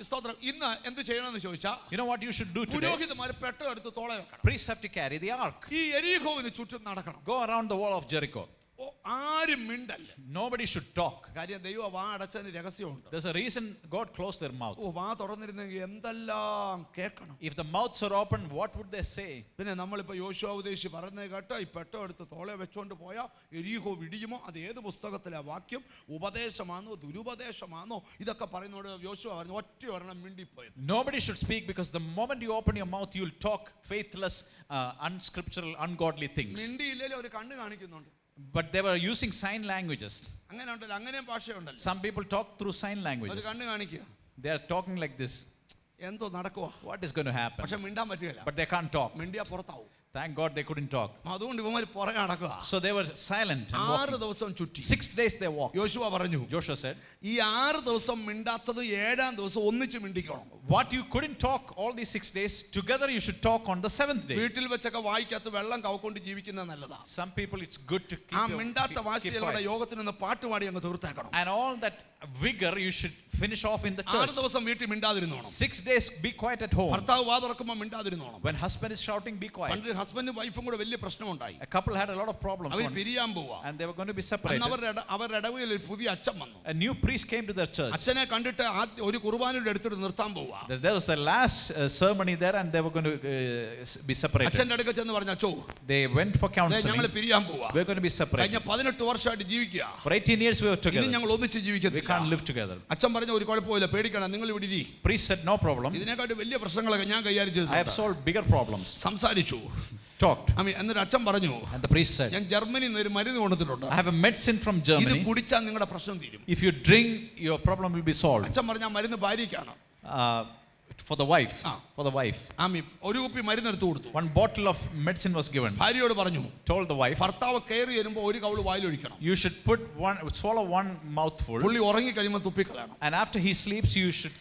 സ്തോത്രം, ഇന്ന് എന്ത് ചെയ്യണമെന്ന് ചോദിച്ചാ, you know what you should do today? പുരോഹിതന്മാർ പെട്ട എടുത്ത് തോളെ വെക്കണം. Priests have to carry the ark. ഈ എരീഹോവിന് ചുറ്റും നടക്കണം. Go around the wall of Jericho. ആരും മിണ്ടല്ല. Nobody should talk. കാര്യം ദൈവം വാ അടച്ചതിന് രഹസ്യമുണ്ട്. There's a reason God closed their mouth. വാ തുറന്നിരുന്നെങ്കിൽ എന്തെല്ലാം കേൾക്കണം. If the mouths are open, what would they say? പിന്നെ നമ്മളിപ്പോ യോശുവ ഉപദേശി പറയുന്നത് കേട്ടോ, ഈ പെട്ടോ എടുത്ത് തോളെ വെച്ചോണ്ട് പോയാ എരീഹോ ഇടിയുമോ? അത് ഏത് പുസ്തകത്തിലെ വാക്യം? ഉപദേശമാണോ ദുരുപദേശമാണോ? ഇതൊക്കെ പറയുന്നോട് യോശുവ പറഞ്ഞു, ഒറ്റ ഒരെണ്ണം മിണ്ടിപ്പോയത്. Nobody should speak, because the moment you open your mouth, you'll talk faithless, unscriptural, ungodly things. മിണ്ടിയില്ലേ ഒരു കണ്ണ് കാണിക്കുന്നുണ്ട്. But they were using sign languages. അങ്ങനെ ഉണ്ടല്ലോ, അങ്ങനെയും ഭാഷയുണ്ടല്ലോ. Some people talk through sign ഒരു languages. കണ്ണ് കാണിക്കുക, They are talking like this. എന്തോ നടക്കുവാ, What is going to happen? പക്ഷെ മിണ്ടാൻ പറ്റുകയില്ല. But they can't talk. മിണ്ടിയാ പുറത്താവും. Thank God they couldn't talk. അതുകൊണ്ട് ഇവന്മാർ പുറകെ നടക്കുക. So they were silent and 6 walking. ദിവസം ചുറ്റി. 6 days they walked. യോശുവ പറഞ്ഞു, Joshua said, ഈ 6 ദിവസം മിണ്ടാത്തത് 7-ാം ദിവസം ഒന്നിച്ച് മിണ്ടിക്കണം. what you couldn't talk all these 6 days, together you should talk on the 7th day. വീട്ടിൽ വെച്ചൊക്കെ വായിക്കകത്ത് വെള്ളം കവക്കൊണ്ട് ജീവിക്കുന്നത് നല്ലതാ. Some people, it's good to ആ keep മിണ്ടാത്ത വാശികളുടെ quiet. യോഗത്തിൽ നിന്ന് പാട്ടുപാടി അങ്ങ് തീർത്തേക്കണം. And all that vigor you should finish off in the 6 church. ദിവസം വീട്ടിൽ മിണ്ടാതിരുന്നോണം. 6 days be quiet at home. ഭർത്താവ് വാ തുറക്കുമ്പോൾ മിണ്ടാതിരുന്നോണം. When husband is shouting, be quiet. പണ്ട് ഹസ്ബൻഡും വൈഫും കൂടെ വലിയ പ്രശ്നമുണ്ടായി. A couple had a lot of problems our once, പിരിയാൻ പോവാ. and they were going to be separated. അവരുടെ ഇടവകയിൽ ഒരു പുതിയ അച്ഛൻ വന്നു. A new priest came to their church. അച്ഛനെ കണ്ടിട്ട് ഒരു കുർബാനയുടെ അടുത്തിട്ട് നിർത്താൻ പോവാ. There was the last ceremony there, and they were going to be separated. അച്ഛന്റെ അടുക്ക ചെന്ന് പറഞ്ഞു, അച്ചോ They went for counseling. ഞങ്ങൾ പിരിയാൻ പോവാ. We're going to be separated. കഴിഞ്ഞ 18 വർഷമായിട്ട് ജീവിക്കുക. For 18 years we were together. ഇനി ഞങ്ങൾ ഒന്നിച്ച് We ജീവിക്കത്തില്ല. can't live together. അച്ഛൻ പറഞ്ഞു, ഒരു കുഴപ്പമില്ല, പേടിക്കണം, നിങ്ങൾ ഇവിടെ ഇരി. Priest said, no problem. ഇതിനെക്കാട്ട് വലിയ പ്രശ്നങ്ങളൊക്കെ ഞാൻ കൈകാര്യം ചെയ്തു. I have solved bigger problems. സംസാരിച്ചു, Talked. എന്നിട്ട് അച്ഛൻ പറഞ്ഞു, And the priest said, ഞാൻ ജർമ്മനിയിൽ നിന്ന് ഒരു മരുന്ന് കൊണ്ടുവന്നിട്ടുണ്ട്. I have a medicine from ഇത് Germany. കുടിച്ചാൽ നിങ്ങളുടെ പ്രശ്നം തീരും. If you drink, your problem will be solved. അച്ഛൻ പറഞ്ഞു, ആ മരുന്ന് ഭാര്യയ്ക്കാണ്. For the wife. For the wife. ഒരു കുപ്പി മരുന്ന് എടുത്തു കൊടുത്തു. One bottle of medicine was given. ഭാര്യയോട് പറഞ്ഞു, Told the wife, ഭർത്താവ് കയറി വരുമ്പോൾ ഒരു cowl വായിലൊഴിക്കണം. you should swallow one mouthful. പുള്ളി ഉറങ്ങി കഴിയുമ്പോൾ തുപ്പിക്കളയണം. And after he sleeps, you should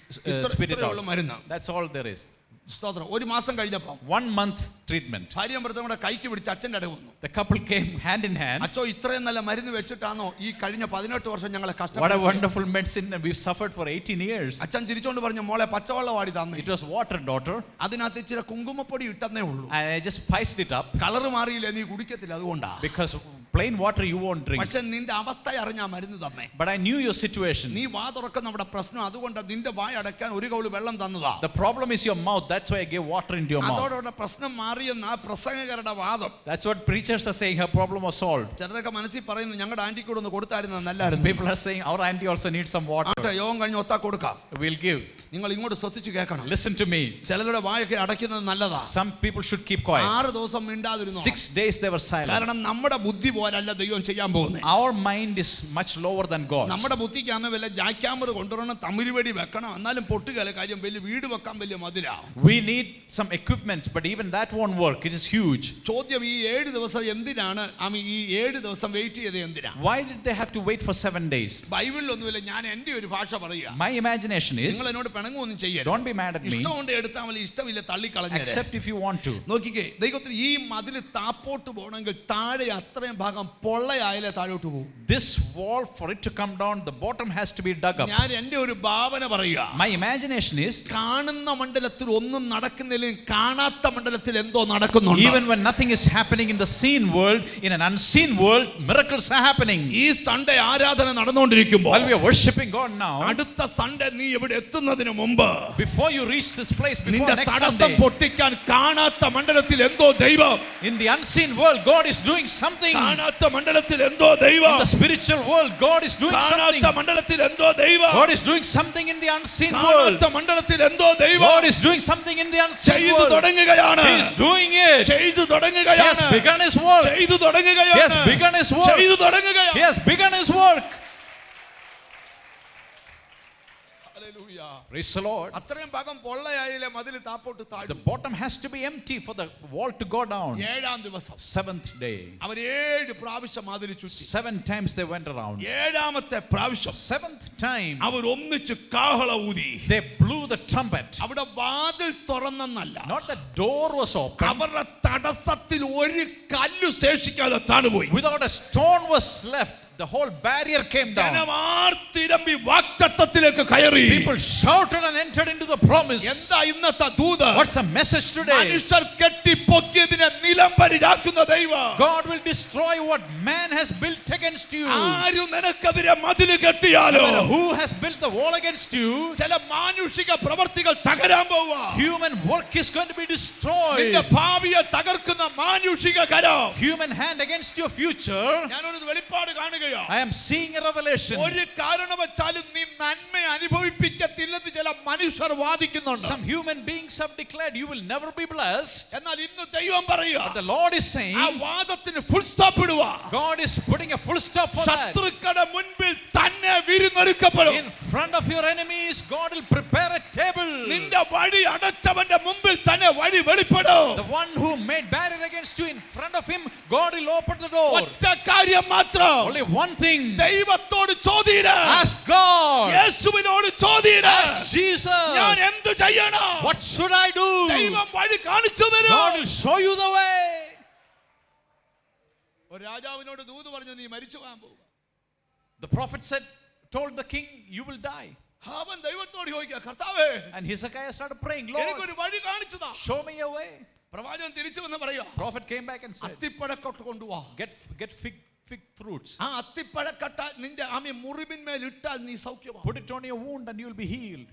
spit it out. മരുന്ന്. That's all there is. സ്തോത്രം. ഒരു മാസം കഴിഞ്ഞപ്പോൾ 1 month treatment. ഭാര്യയും ഭർത്താവും കൂടെ കൈക്ക് പിടിച്ച് അച്ഛൻ്റെ അടുത്ത് വന്നു. The couple came hand in hand. അച്ചോ, ഇത്രയും നല്ല മരുന്ന് വെച്ചിട്ടാണോ ഈ കഴിഞ്ഞ 18 വർഷം ഞങ്ങളെ What a കഷ്ടപ്പെട്ടത്? wonderful medicine, and we've suffered for 18 years. അച്ഛൻ ചിരിച്ചോണ്ട് പറഞ്ഞു, മോളെ പച്ചവെള്ളം വാടി തന്നെ. It was water, daughter. അതിനകത്ത് ഇച്ചിരി കുങ്കുമപ്പൊടി ഇട്ടെന്നേ ഉള്ളൂ. And I just spiced it up. Colour മാറിയില്ല, നീ കുടിക്കത്തില്ല, അതുകൊണ്ടാ. Because plain water you won't drink. പക്ഷെ നിന്റെ അവസ്ഥ അറിഞ്ഞാ മരുന്ന് തന്നെ. But I knew your situation. നീ വാ തുറക്കുന്ന നമ്മുടെ പ്രശ്നം, അതുകൊണ്ട് നിന്റെ വായ അടയ്ക്കാൻ ഒരു കൗള് വെള്ളം തന്നതാ. The problem is your mouth. That's why I gave water into your mouth. അതോടെ പ്രശ്നം മാറിയെന്ന ആ പ്രസംഗകരുടെ വാദം. That's what preachers are saying. Her problem was solved. ചിലരൊക്കെ മനസ്സിൽ പറയുന്നു, ഞങ്ങളുടെ ആന്റി കൂടെ ഒന്ന് കൊടുത്തായിരുന്നു നല്ലായിരുന്നു. People are saying our auntie also needs some water. യോഗം കഴിഞ്ഞ് ഒത്താ കൊടുക്കാം. We'll give. നിങ്ങൾ ഇങ്ങോട്ട് ശ്രദ്ധിച്ചു കേൾക്കണം. Listen to me. ചിലരുടെ വായൊക്കെ അടയ്ക്കുന്നത് നല്ലതാ. Some people should keep quiet. 6 ദിവസം മിണ്ടാതിരുന്നു. 6 days they were silent. കാരണം നമ്മുടെ ബുദ്ധി പോലല്ല ദൈവം ചെയ്യാൻ പോകുന്നത്. Our mind is much lower than God's. നമ്മുടെ ബുദ്ധിക്കാണ് വല്ല ജാക്യാമർ കൊണ്ടുവരണം, തമിഴ് വെടി വെക്കണം, എന്നാലും പൊട്ടുകല കാര്യം, വലിയ വീട് വെക്കാൻ വലിയ മതിലാ. We need some equipments, but even that won't work. It is huge. ചോദ്യം, ഈ 7 ദിവസം എന്തിനാണ് ഈ 7 ദിവസം വെയിറ്റ് ചെയ്ത് എന്തിനാ? Why did they have to wait for 7 days? ബൈബിളിലൊന്നുമില്ല, ഞാൻ എൻ്റെ ഒരു ഭാഷ പറയുക. My imagination is, നിങ്ങൾ എന്നോട് പിണങ്ങുമൊന്നും ചെയ്യരുത്. don't be mad at me. ഇഷ്ടമുണ്ട് എടുത്താൽ മതി, ഇഷ്ടമില്ല തള്ളിക്കളഞ്ഞേരെ. Accept if you want to. നോക്കിക്കേ, ദൈവത്തിന് ഈ മതില് താപ്പോട്ട് പോകണമെങ്കിൽ താഴെ അത്രയും ഭാഗം പൊള്ളയായാലേ താഴോട്ട് പോകും. This wall, for it to come down, the bottom has to be dug up. ഞാൻ എൻ്റെ ഒരു ഭാവന പറയുക. My imagination is, കാണുന്ന മണ്ഡലത്തിൽ ഒന്നും നടക്കുന്നില്ലെങ്കിൽ കാണാത്ത മണ്ഡലത്തിൽ എന്തോ നടക്കുന്നുണ്ട്. even when nothing is happening in the seen world, in an unseen world, miracles are happening. ഈ സൺഡേ ആരാധന നടന്നുകൊണ്ടിരിക്കുമ്പോൾ, While we are worshiping God now, അടുത്ത സൺഡേ നീ ഇവിടെ എത്തുന്നതിന് മുമ്പ്, before you reach this place, before നിന്റെ next തടസ്സം Sunday, പൊട്ടിക്കാൻ കാണാത്ത മണ്ഡലത്തിൽ എന്തോ ദൈവം, in the unseen world, God is doing something. കാണാത്ത മണ്ഡലത്തിൽ എന്തോ ദൈവം, In the spiritual world, God is doing something. കാണാത്ത മണ്ഡലത്തിൽ എന്തോ ദൈവം, God is doing something in the unseen world. കാണാത്ത മണ്ഡലത്തിൽ എന്തോ ദൈവം, God is doing something in the unseen ചെയ്തു world. തുടങ്ങുകയാണ്. He is doing it. ചെയ്തു He തുടങ്ങുകയാണ്. has begun His work. ചെയ്തു He തുടങ്ങുകയാണ്. has begun His work. ചെയ്തു തുടങ്ങുകയാണ്. He has begun His work. Hallelujah. Praise the Lord. അത്രയും ഭാഗം പൊള്ളയായില്ലേ മതില് താപ്പോട്ട് The താഴും. bottom has to be empty for the wall to go down. 7-ാം ദിവസം 7th day. അവർ 7 പ്രാവശ്യം മതില് ചുറ്റി. 7 times they went around. 7-ാമത്തെ പ്രാവശ്യം 7th time, അവർ ഒന്നിച്ച് കാഹള ഊതി. they blew the trumpet. അവിടെ വാതിൽ തുറന്നെന്നല്ല, Not the door was open. അവരുടെ തടസ്സത്തിൽ ഒരു കല്ല് ശേഷിക്കാതെ താണുപോയി. Without a stone was left. The whole barrier came down. ജനമാർത്തിരമ്പി വാഗ്ദത്തത്തിലേക്ക് കയറി. People shouted and entered into the promise. എന്താ ഇന്നത്തെ ദൂത്? What's the message today? മനുഷ്യർ കെട്ടിപ്പൊക്കിയതിനെ നിലംപരിചാക്കുന്ന ദൈവം, God will destroy what man has built against you. ആരും നിനക്കെതിരെ മതില് കെട്ടിയാലോ, No matter who has built the wall against you, ചില മാനുഷിക പ്രവർത്തികൾ തകരാൻ പോവാ. human work is going to be destroyed. നിന്റെ ഭാവിയെ തകർക്കുന്ന മാനുഷിക കരം, Human hand against your future. ഞാനൊരു വെളിപ്പാട് കാണുകയാ. I am seeing a revelation. ഒരു കാരണവശാലും നീ നന്മ അനുഭവിപ്പിക്കത്തില്ലെന്ന് ചില മനുഷ്യർ വാദിക്കുന്നുണ്ട്. Some human beings have declared you will never be blessed. എന്നാൽ ഇന്ന് ദൈവം പറയുക, But the Lord is ആ saying, വാദത്തിന് ഫുൾ സ്റ്റോപ്പ് ഇടുക. God is putting a full stop for that. ശത്രുക്കളുടെ മുൻപിൽ തന്നെ വിരുന്നൊരുക്കപ്പെടും. In front of your enemies, God will prepare a table. നിന്റെ വഴി അടച്ചവന്റെ മുമ്പിൽ തന്നെ വഴി വെളിപ്പെടും. The one who made barrier against you, in front of him, God will open the door. ഒറ്റ കാര്യം മാത്രം, Only one thing. ദൈവത്തോട് ചോദിര്. Ask God. യേശുവിനോട് ചോദിര്. Ask Jesus. ഞാൻ എന്തു ചെയ്യണം? What should I do? ദൈവം വഴി കാണിച്ചു തരും. God will show you the way. ഒരു രാജാവിനോട് ദൂത് പറഞ്ഞു, നീ മരിച്ചു പോകാൻ പോകുക. The prophet told the king, you will die. അവൻ ദൈവത്തോട് ചോദിക്കുക, കർത്താവേ, And Hezekiah started praying, Lord, എനിക്കൊരു വഴി കാണിച്ചതാ. show me a way. പ്രവാചകൻ തിരിച്ചു വന്ന് പറയുക, Prophet came back and said, അത്തിപ്പഴക്കൊട്ട് കൊണ്ടുവാ. get fig fruits. ആ അത്തിപ്പഴക്കട്ട നിന്റെ മുറിവിന്മേൽ ഇട്ടാൽ നീ സൗഖ്യമാകും. Put it on your wound and you will be healed.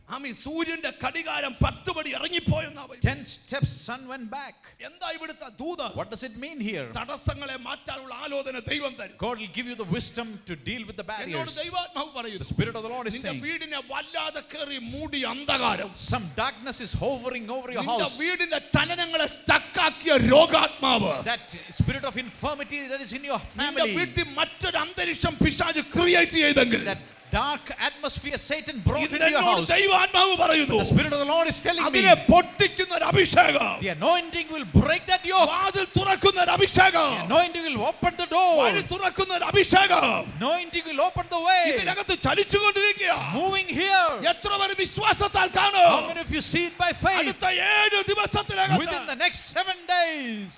സൂര്യന്റെ ഘടികാരം 10 പടി ഇറങ്ങിപ്പോയെന്നാ. 10 steps sun went back. എന്താ ഇവിടുത്തെ ദൂത്? What does it mean here? തടസ്സങ്ങളെ മാറ്റാനുള്ള ആലോചന ദൈവം തരും. God will give you the wisdom to deal with the എന്നോട് barriers. ദൈവാത്മാവ് പറയുന്നു, The Spirit of the Lord is നിന്റെ saying, വീടിനെ വല്ലാതെ കേറി മൂടി അന്ധകാരം, some darkness is hovering over your നിന്റെ house. വീടിന്റെ ചലനങ്ങളെ സ്റ്റക്കാക്കിയ രോഗാത്മാവ്, That spirit of infirmity that is in your നിന്റെ family, വീട്ടിൽ മറ്റൊരു അന്തരീക്ഷം പിശാച് ക്രിയേറ്റ് ചെയ്തെങ്കിൽ, that dark atmosphere Satan brought into your ഇതിനോട് house, ദൈവാത്മാവ് പറയുന്നു, the Spirit of the Lord is telling me, അതിനെ പൊട്ടിക്കുന്ന ഒരു അഭിഷേകം, the anointing will break that yoke. വാതിൽ തുറക്കുന്ന ഒരു അഭിഷേകം, The anointing will open the door. വഴി തുറക്കുന്ന ഒരു അഭിഷേകം, Anointing will open the way. ഇതിനകത്ത് ചലിച്ചുകൊണ്ടിരിക്കുക. Moving here. എത്ര പേര് വിശ്വാസത്താൽ കാണും? How many of you see it by faith? അടുത്ത 7 ദിവസത്തിനകത്ത് Within the next 7 days.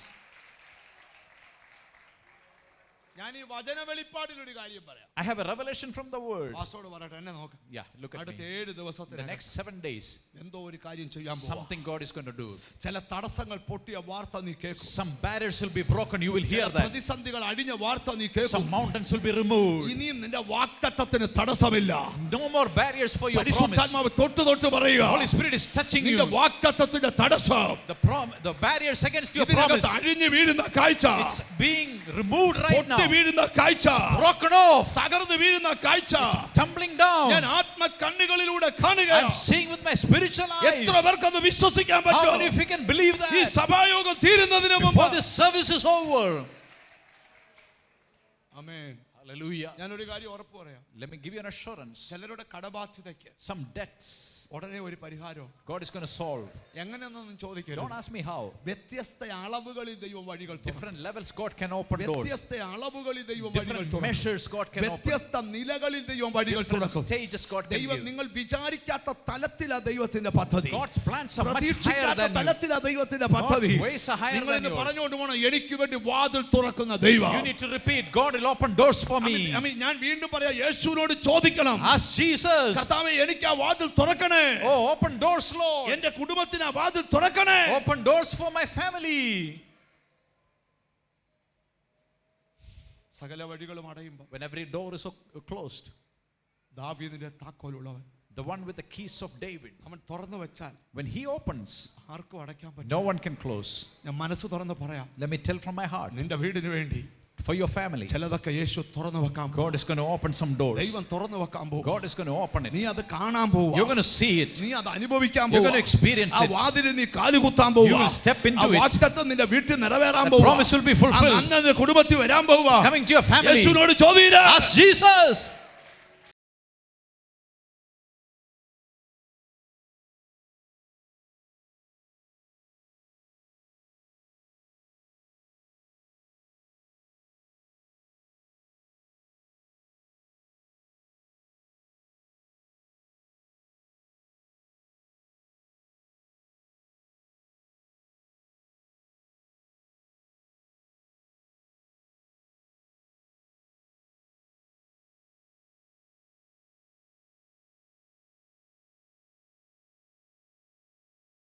ഞാൻ ഈ വചന വെളിപ്പാടിലൊരു കാര്യം പറയാം. I have a revelation from the word. പാസ്റ്ററോട് പറയട്ടെ, എന്നെ നോക്ക്. Yeah, look at അടുത്ത me. 7 The ദിവസത്തിനകത്ത് next 7 days, എന്തോ ഒരു കാര്യം ചെയ്യാൻ പോകും. something God is going to do. ചില തടസ്സങ്ങൾ പൊട്ടിയ വാർത്ത നീ കേൾക്കും. Some barriers will be broken. You will hear ചില that. പ്രതിസന്ധികൾ അടിഞ്ഞ വാർത്ത നീ കേൾക്കും. Some mountains will be removed. ഇനിയും നിന്റെ വാഗ്ദത്തത്തിന് തടസ്സമില്ല. No more barriers for your promise. പരിശുദ്ധാത്മാവ് തൊട്ട് പറയുക, Holy Spirit is touching you. നിന്റെ വാഗ്ദത്തത്തിന്റെ തടസ്സം, The barriers against your ഇതിനകത്ത് promise, അഴിഞ്ഞു വീഴുന്ന കാഴ്ച, it's being removed right now. പൊട്ടി വീഴുന്ന കാഴ്ച, Broken off. തകർന്നു വീഴുന്ന കാഴ്ച Tumbling down. ഞാൻ ആത്മ കണ്ണുകളിലൂടെ I'm കാണുകയാണ്. seeing with my spiritual eyes. എത്ര പേർക്ക് അത് വിശ്വസിക്കാൻ How പറ്റും? many of you can believe ഈ that? സഭായോഗം തീരുന്നതിന് മുമ്പ് Before this service is over. Amen. Hallelujah. ഞാനൊരു കാര്യം ഉറപ്പ് പറയാം. Let me give you an assurance. ചിലരുടെ കടബാധ്യതയ്ക്ക് Some debts ഉടനെ ഒരു പരിഹാരം God is going to solve. എങ്ങനെയെന്നൊന്നും ചോദിക്കരുത്. Don't ask me how. വ്യത്യസ്ത അളവുകളിൽ ദൈവം വഴികൾ തുറക്കും. Different levels God can open doors. വ്യത്യസ്ത അളവുകളിൽ ദൈവം വഴികൾ Different തുറക്കും. measures God can open. വ്യത്യസ്ത നിലകളിൽ ദൈവം വഴികൾ Different തുറക്കും. stages God can ദൈവം give. നിങ്ങൾ വിചാരിക്കാത്ത തലത്തിലാ ദൈവത്തിന്റെ പദ്ധതി. God's plans are much higher പ്രതീക്ഷിക്കാത്ത than you. തലത്തിലാ ദൈവത്തിന്റെ പദ്ധതി. God's ways are higher നിങ്ങൾ than ഇന്ന് yours. പറഞ്ഞുകൊണ്ട് പോകണം, എനിക്ക് വേണ്ടി വാതിൽ തുറക്കുന്ന ദൈവം. You need to repeat, God will open doors for me. ഞാൻ വീണ്ടും പറയാം, യേശുവിനോട് ചോദിക്കണം, Ask Jesus. കർത്താവേ എനിക്ക് ആ വാതിൽ തുറക്കണേ, Oh, open doors, Lord. എന്റെ കുടുംബത്തിന് ആ വാതിൽ തുറക്കണേ. Open doors for my family. സകല വഴികളും അടയുമ്പോൾ When every door is closed, ദാവീദിന്റെ താക്കോലുള്ളവൻ, the one with the keys of David, അവൻ തുറന്നു വെച്ചാൽ when he opens, ആർക്കും അടയ്ക്കാൻ പറ്റും. no one can close. ഞാൻ മനസ്സ് തുറന്ന് പറയാം, Let me tell from my heart, നിന്റെ വീടിന് വേണ്ടി for your family, ചിലതൊക്കെ യേശു തുറന്നു വെക്കാൻ പോകും. God is going to open some doors. ദൈവം തുറന്നു വെക്കാൻ പോകും. God is going to open നീ it. അത് കാണാൻ പോവുക. You're going to see it. നീ അത് അനുഭവിക്കാൻ You're പോവുക. going to experience ആ it. വാതിലിൽ നീ കാലുകുത്താൻ You പോവുക. will step into ആ it. വാഗ്ദത്തം നിന്റെ വീട്ടിൽ നിറവേറാൻ The പോവുക. promise will be fulfilled. അന്ന് കുടുംബത്തിൽ വരാൻ പോവുക. Coming to your family. യേശുവിനോട് ചോദിക്കുക, Ask Jesus.